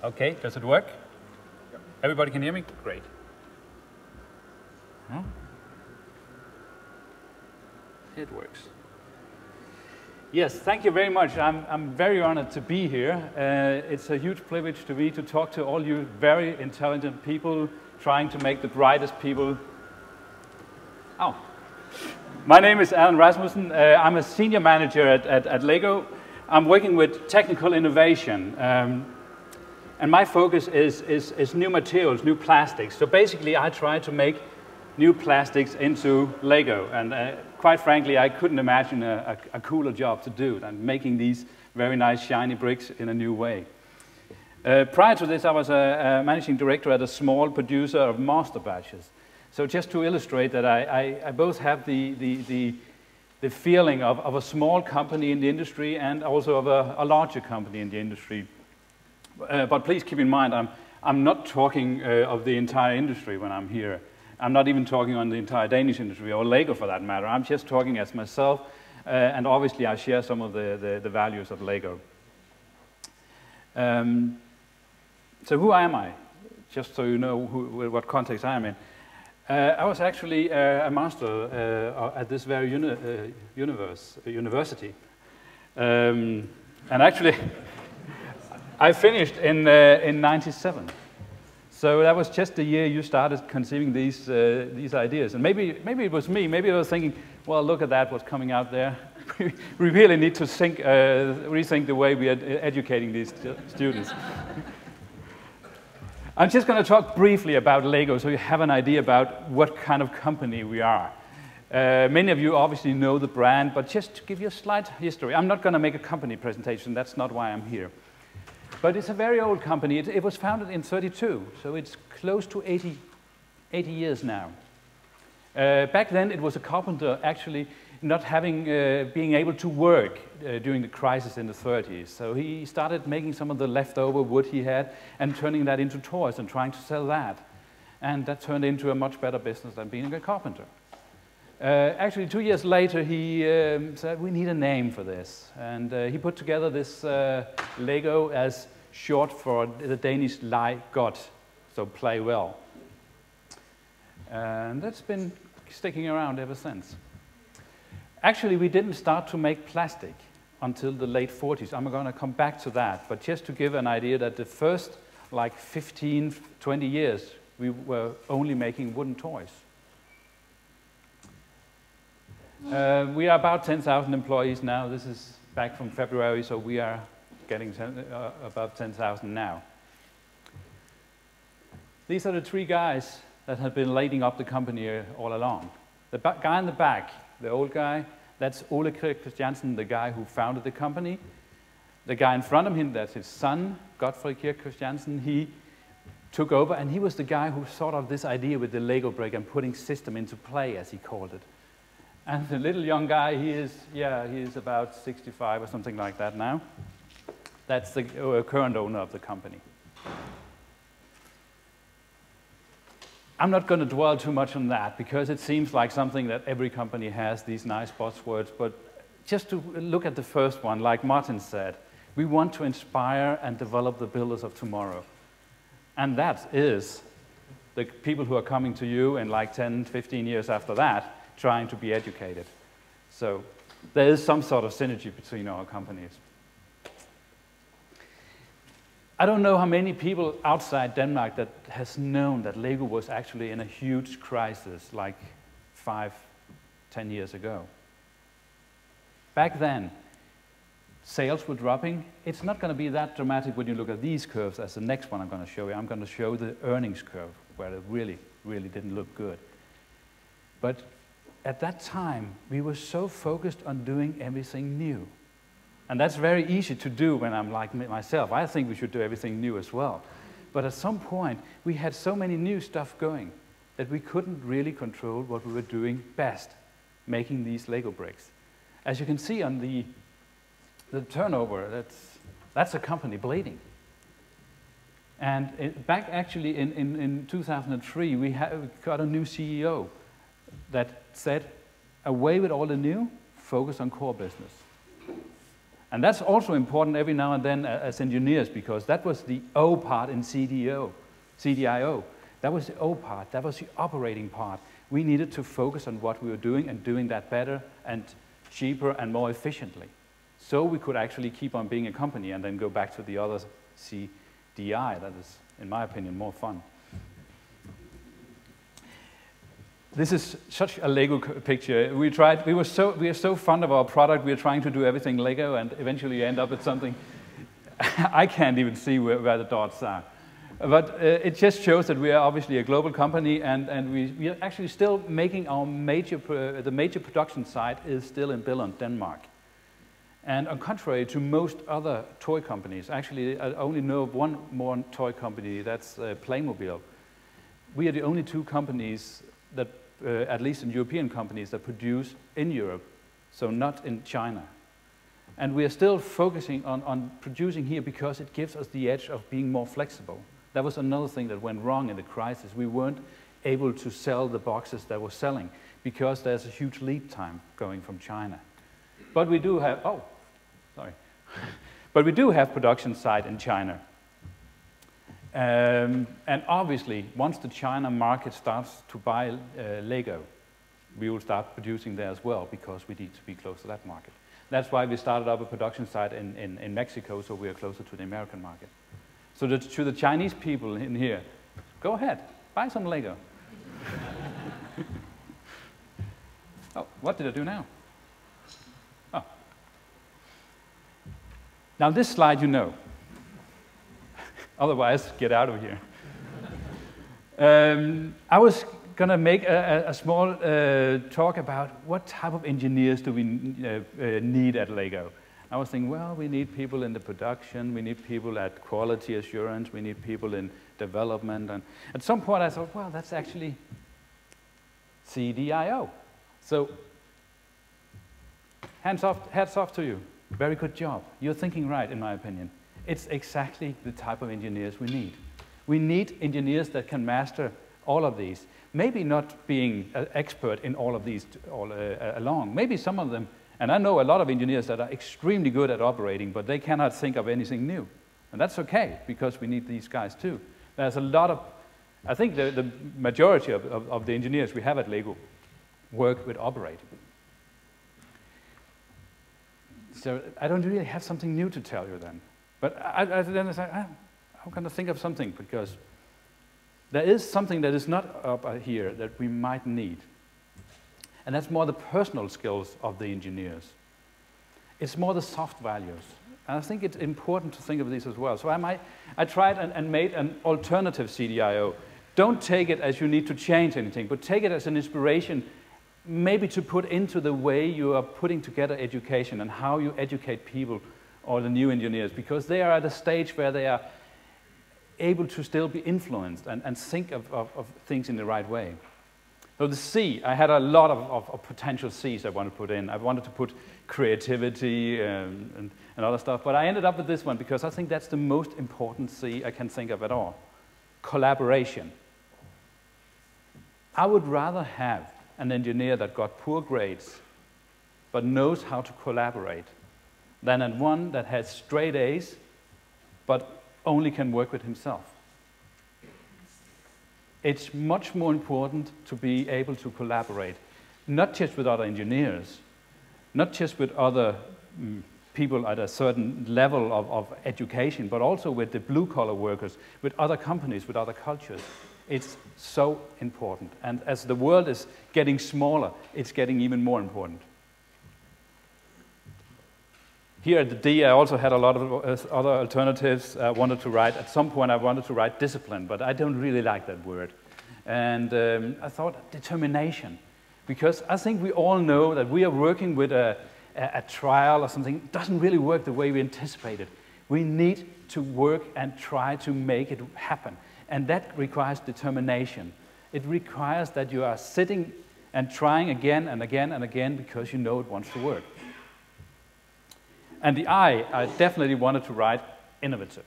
Okay, does it work? Yep. Everybody can hear me? Great. Huh? It works. Yes, thank you very much. I'm very honored to be here. It's a huge privilege to me to talk to all you very intelligent people trying to make the brightest people. Oh. My name is Alan Rasmussen. I'm a senior manager at Lego. I'm working with technical innovation. And my focus is new materials, new plastics. So basically, I try to make new plastics into Lego. And quite frankly, I couldn't imagine a cooler job to do than making these very nice, shiny bricks in a new way. Prior to this, I was a managing director at a small producer of master batches. So just to illustrate that, I both have the feeling of a small company in the industry and also of a larger company in the industry. But please keep in mind, I'm not talking of the entire industry when I'm here. I'm not even talking on the entire Danish industry, or Lego for that matter. I'm just talking as myself, and obviously I share some of the values of Lego. So who am I? Just so you know what context I am in. I was actually a master at this very university. And actually, I finished in '97. So that was just the year you started conceiving these ideas. And maybe it was me. Maybe I was thinking, well, look at that, what's coming out there. We really need to rethink the way we are educating these students. I'm just going to talk briefly about Lego so you have an idea about what kind of company we are. Many of you obviously know the brand, but just to give you a slight history, I'm not going to make a company presentation. That's not why I'm here. But it's a very old company. It was founded in '32, so it's close to 80 years now. Back then, it was a carpenter actually not being able to work during the crisis in the '30s. So he started making some of the leftover wood he had and turning that into toys and trying to sell that. And that turned into a much better business than being a carpenter. Actually, 2 years later, he said, we need a name for this. And he put together this Lego as short for the Danish leg godt, so play well. And that's been sticking around ever since. Actually, we didn't start to make plastic until the late '40s. I'm going to come back to that, but just to give an idea that the first like 15, 20 years, we were only making wooden toys. We are about 10,000 employees now. This is back from February, so we are getting above 10,000 now. These are the three guys that have been leading up the company all along. The guy in the back, the old guy, that's Ole Kirk Christiansen, the guy who founded the company. The guy in front of him, that's his son, Godfrey Kirk Christiansen. He took over, and he was the guy who thought of this idea with the Lego brick and putting system into play, as he called it. And the little young guy, he is about 65 or something like that now. That's the current owner of the company. I'm not going to dwell too much on that because it seems like something that every company has, these nice buzzwords, but just to look at the first one, like Martin said, we want to inspire and develop the builders of tomorrow. And that is the people who are coming to you in like 10, 15 years after that, trying to be educated. So there is some sort of synergy between our companies. I don't know how many people outside Denmark that has known that Lego was actually in a huge crisis like 5, 10 years ago. Back then, sales were dropping. It's not going to be that dramatic when you look at these curves as the next one I'm going to show you. I'm going to show the earnings curve where it really, really didn't look good. But at that time, we were so focused on doing everything new. And that's very easy to do when I'm like myself. I think we should do everything new as well. But at some point, we had so many new stuff going that we couldn't really control what we were doing best, making these Lego bricks. As you can see on the turnover, that's a company bleeding. And back actually in 2003, we got a new CEO that said, away with all the new, focus on core business. And that's also important every now and then as engineers, because that was the O part in CDIO. That was the O part, that was the operating part. We needed to focus on what we were doing and doing that better and cheaper and more efficiently. So we could actually keep on being a company and then go back to the other CDI. That is, in my opinion, more fun. This is such a Lego picture. We are so fond of our product, we are trying to do everything Lego, and eventually you end up with something I can't even see where the dots are. But it just shows that we are obviously a global company, and we are actually still making our the major production site is still in Billund, Denmark. And on contrary to most other toy companies, actually I only know of one more toy company, that's Playmobil. We are the only two companies that, at least in European companies, that produce in Europe, so not in China. And we are still focusing on producing here because it gives us the edge of being more flexible. That was another thing that went wrong in the crisis. We weren't able to sell the boxes that we're selling because there's a huge lead time going from China. But we do have, but we do have production site in China. And obviously, once the China market starts to buy Lego, we will start producing there as well because we need to be close to that market. That's why we started up a production site in Mexico, so we are closer to the American market. So to the Chinese people in here, go ahead, buy some Lego. Oh, what did I do now? Oh. Now this slide you know. Otherwise, get out of here. I was going to make a small talk about what type of engineers do we need at Lego. I was thinking, well, we need people in the production, we need people at quality assurance, we need people in development. And at some point I thought, well, that's actually CDIO. So hats off to you. Very good job. You're thinking right, in my opinion. It's exactly the type of engineers we need. We need engineers that can master all of these. Maybe not being an expert in all of these all along. Maybe some of them, and I know a lot of engineers that are extremely good at operating, but they cannot think of anything new. And that's okay, because we need these guys too. There's a lot of, I think the majority of the engineers we have at Lego work with operating. So I don't really have something new to tell you then. But then I said, I'm going to think of something, because there is something that is not up here that we might need. And that's more the personal skills of the engineers. It's more the soft values. And I think it's important to think of these as well. So I tried and made an alternative CDIO. Don't take it as you need to change anything, but take it as an inspiration, maybe to put into the way you are putting together education and how you educate people or the new engineers, because they are at a stage where they are able to still be influenced and think of things in the right way. So the C, I had a lot of potential C's I wanted to put in. I wanted to put creativity and other stuff, but I ended up with this one because I think that's the most important C I can think of at all. Collaboration. I would rather have an engineer that got poor grades but knows how to collaborate than one that has straight A's but only can work with himself. It's much more important to be able to collaborate, not just with other engineers, not just with other people at a certain level of education, but also with the blue-collar workers, with other companies, with other cultures. It's so important. And as the world is getting smaller, it's getting even more important. Here at the D, I also had a lot of other alternatives I wanted to write. At some point, I wanted to write discipline, but I don't really like that word. And I thought determination, because I think we all know that we are working with a trial or something. It doesn't really work the way we anticipated. We need to work and try to make it happen. And that requires determination. It requires that you are sitting and trying again and again and again because you know it wants to work. And the I definitely wanted to write innovative,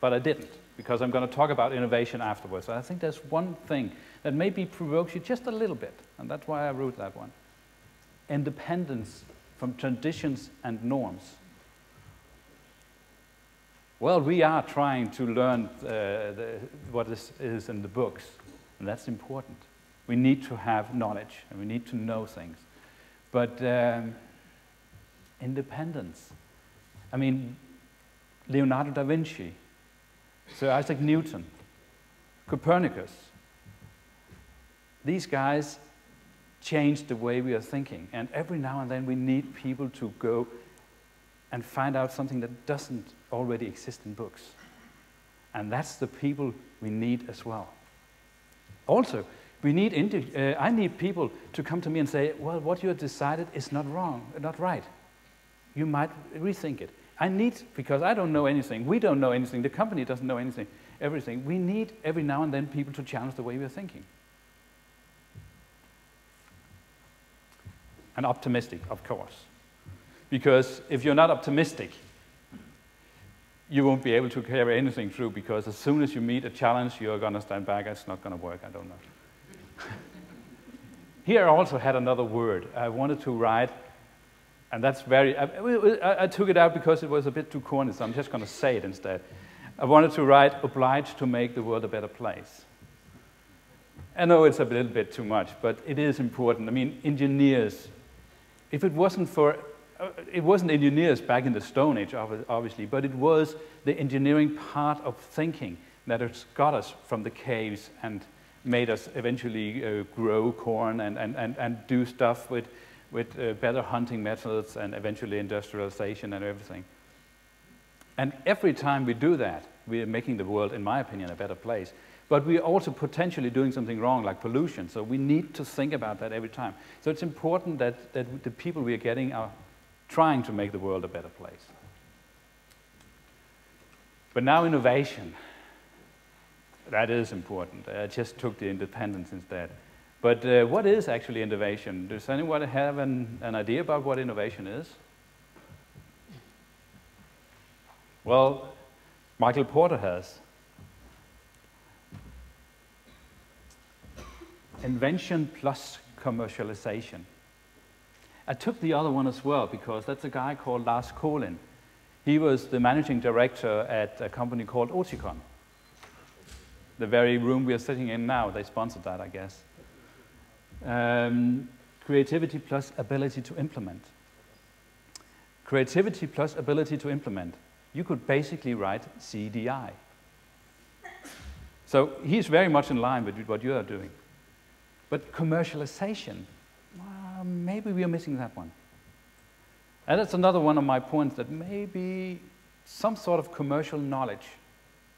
but I didn't, because I'm going to talk about innovation afterwards. I think there's one thing that maybe provokes you just a little bit, and that's why I wrote that one. Independence from traditions and norms. Well, we are trying to learn what is in the books, and that's important. We need to have knowledge, and we need to know things. But independence. I mean, Leonardo da Vinci, Sir Isaac Newton, Copernicus. These guys changed the way we are thinking. And every now and then we need people to go and find out something that doesn't already exist in books. And that's the people we need as well. Also, we need I need people to come to me and say, well, what you have decided is not wrong, not right. You might rethink it. I need, because I don't know anything, we don't know anything, the company doesn't know anything, everything. We need every now and then people to challenge the way we're thinking. And optimistic, of course. Because if you're not optimistic, you won't be able to carry anything through, because as soon as you meet a challenge, you're going to stand back. It's not going to work, I don't know. Here I also had another word. I wanted to write, and that's very, I took it out because it was a bit too corny, so I'm just going to say it instead. I wanted to write, obliged to make the world a better place. I know it's a little bit too much, but it is important. I mean, engineers, if it wasn't for, it wasn't engineers back in the Stone Age, obviously, but it was the engineering part of thinking that has got us from the caves and made us eventually grow corn and do stuff with better hunting methods and eventually industrialization and everything. And every time we do that, we are making the world, in my opinion, a better place. But we are also potentially doing something wrong, like pollution. So we need to think about that every time. So it's important that the people we are getting are trying to make the world a better place. But now innovation. That is important. I just took the independence instead. But what is actually innovation? Does anyone have an idea about what innovation is? Well, Michael Porter has. Invention plus commercialization. I took the other one as well because that's a guy called Lars Kohlin. He was the managing director at a company called Oticon. The very room we are sitting in now, they sponsored that, I guess. Creativity plus ability to implement. Creativity plus ability to implement. You could basically write CDI. So he's very much in line with what you are doing. But commercialization, maybe we are missing that one. And that's another one of my points, that maybe some sort of commercial knowledge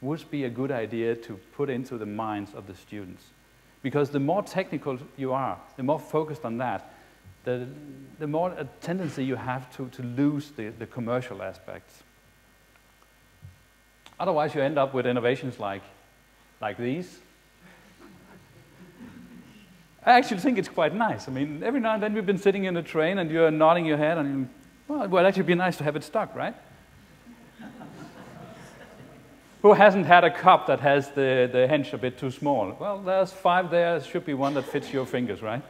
would be a good idea to put into the minds of the students. Because the more technical you are, the more focused on that, the more a tendency you have to lose the commercial aspects. Otherwise, you end up with innovations like these. I actually think it's quite nice. I mean, every now and then we've been sitting in a train and you're nodding your head and, well, it would actually be nice to have it stuck, right? Who hasn't had a cup that has the hinge a bit too small? Well, there's 5 there. There should be one that fits your fingers, right?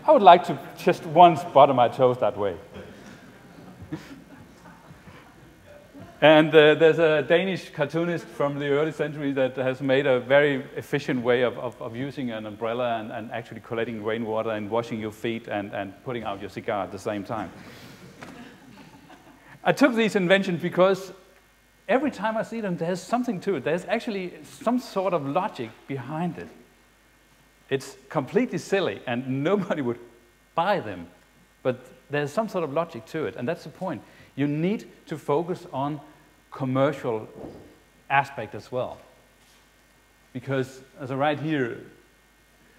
I would like to just once butter my toast that way. And there's a Danish cartoonist from the early century that has made a very efficient way of using an umbrella and actually collecting rainwater and washing your feet and putting out your cigar at the same time. I took these inventions because every time I see them, there's something to it. There's actually some sort of logic behind it. It's completely silly, and nobody would buy them. But there's some sort of logic to it, and that's the point. You need to focus on commercial aspect as well. Because, as I write here,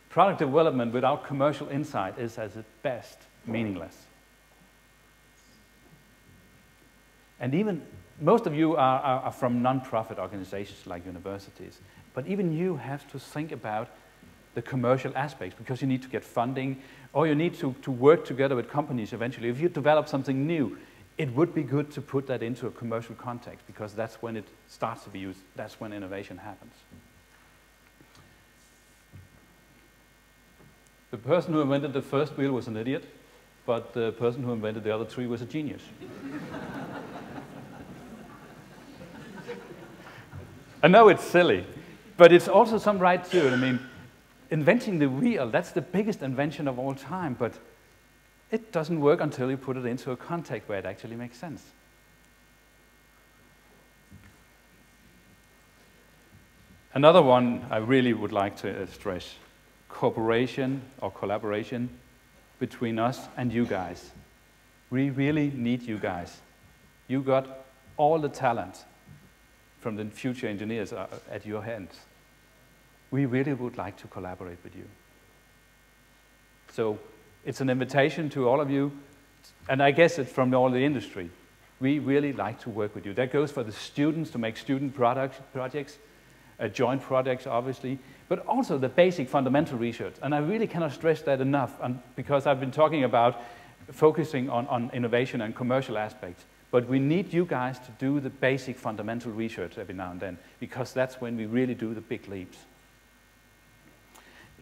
product development without commercial insight is, at its best, meaningless. And even, most of you are from non-profit organizations like universities, but even you have to think about the commercial aspects, because you need to get funding, or you need to work together with companies eventually. If you develop something new, it would be good to put that into a commercial context, because that's when it starts to be used. That's when innovation happens. The person who invented the first wheel was an idiot, but the person who invented the other 3 was a genius. I know it's silly, but it's also some right to it. I mean, inventing the wheel, that's the biggest invention of all time, but it doesn't work until you put it into a context where it actually makes sense. Another one I really would like to stress, cooperation or collaboration between us and you guys. We really need you guys. You got all the talent from the future engineers at your hands. We really would like to collaborate with you. So it's an invitation to all of you, and I guess it's from all the industry. We really like to work with you. That goes for the students to make student projects, joint projects, obviously, but also the basic fundamental research. And I really cannot stress that enough, because I've been talking about focusing on innovation and commercial aspects. But we need you guys to do the basic fundamental research every now and then, because that's when we really do the big leaps.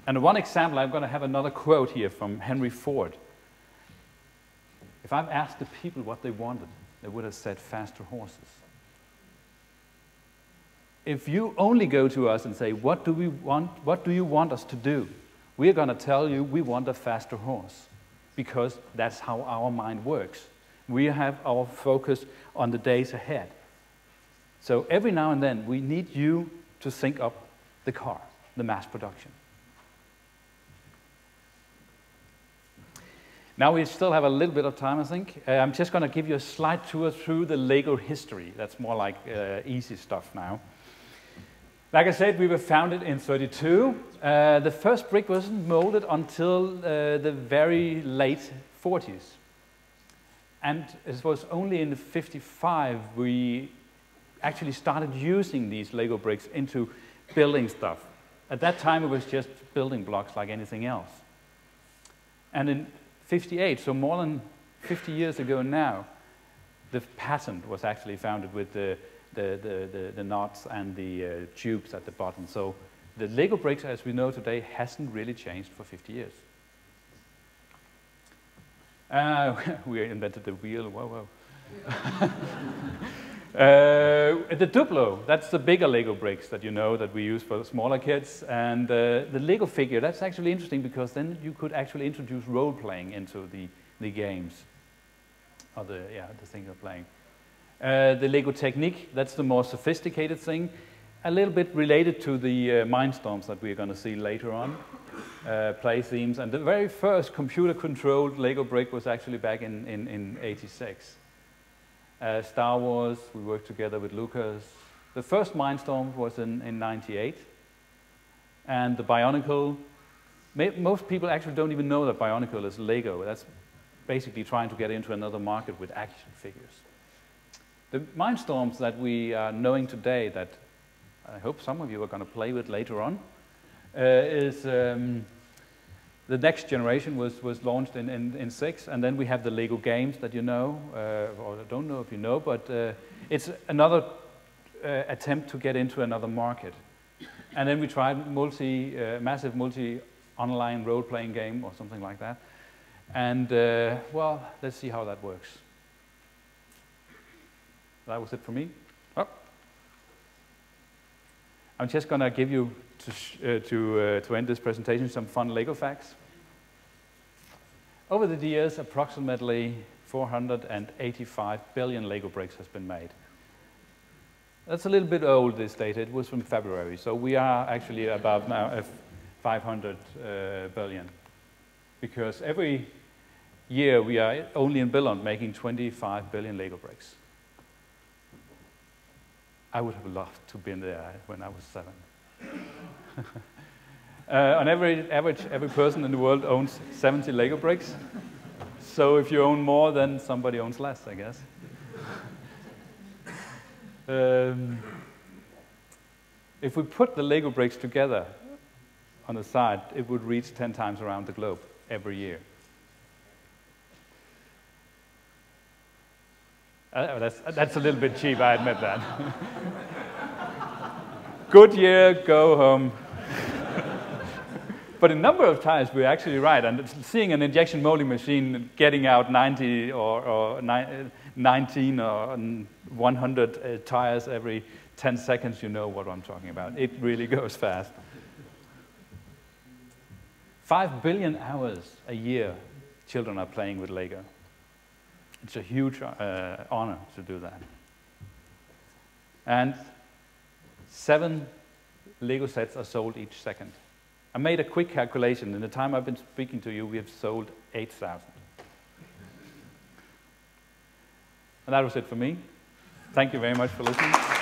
And one example, I'm going to have another quote here from Henry Ford. If I've asked the people what they wanted, they would have said faster horses. If you only go to us and say, what do we want? What do you want us to do? We're going to tell you we want a faster horse, because that's how our mind works. We have our focus on the days ahead. So every now and then, we need you to think up the car, the mass production. Now we still have a little bit of time, I think. I'm just going to give you a slight tour through the Lego history. That's more like easy stuff now. Like I said, we were founded in '32. The first brick wasn't molded until the very late '40s. And it was only in '55 we actually started using these Lego bricks into building stuff. At that time, it was just building blocks like anything else. And in '58, so more than 50 years ago now, the patent was actually founded with the nuts and the tubes at the bottom. So the Lego bricks, as we know today, hasn't really changed for 50 years. We invented the wheel, whoa. The Duplo, that's the bigger Lego bricks that you know that we use for the smaller kids. And the Lego figure, that's actually interesting, because then you could actually introduce role-playing into the games, or the thing you're playing. The Lego Technique, that's the more sophisticated thing, a little bit related to the Mindstorms that we're going to see later on. Play themes, and the very first computer-controlled Lego brick was actually back in '86. Star Wars, we worked together with Lucas. The first Mindstorm was in '98, and the Bionicle. Most people actually don't even know that Bionicle is Lego. That's basically trying to get into another market with action figures. The Mindstorms that we are knowing today, that I hope some of you are going to play with later on, is the next generation was launched in '6, and then we have the Lego games that you know, or I don't know if you know, but it's another attempt to get into another market. And then we tried massive multi-online role-playing game or something like that. And well, let's see how that works. That was it for me. Oh. I'm just going to give you, to end this presentation, some fun Lego facts. Over the years, approximately 485 billion Lego bricks has been made. That's a little bit old, this data. It was from February, so we are actually above now 500 billion. Because every year we are only in Billund making 25 billion Lego bricks. I would have loved to have been there when I was 7. On average, every person in the world owns 70 Lego bricks. So if you own more, then somebody owns less, I guess. If we put the Lego bricks together on the side, it would reach 10 times around the globe every year. That's a little bit cheap, I admit that. Good year, go home. But in number of tires, we're actually right. And seeing an injection molding machine getting out 90 or 19 or 100 tires every 10 seconds, you know what I'm talking about. It really goes fast. 5 billion hours a year children are playing with Lego. It's a huge honor to do that. And 7 Lego sets are sold each second. I made a quick calculation. In the time I've been speaking to you, we have sold 8,000. And that was it for me. Thank you very much for listening.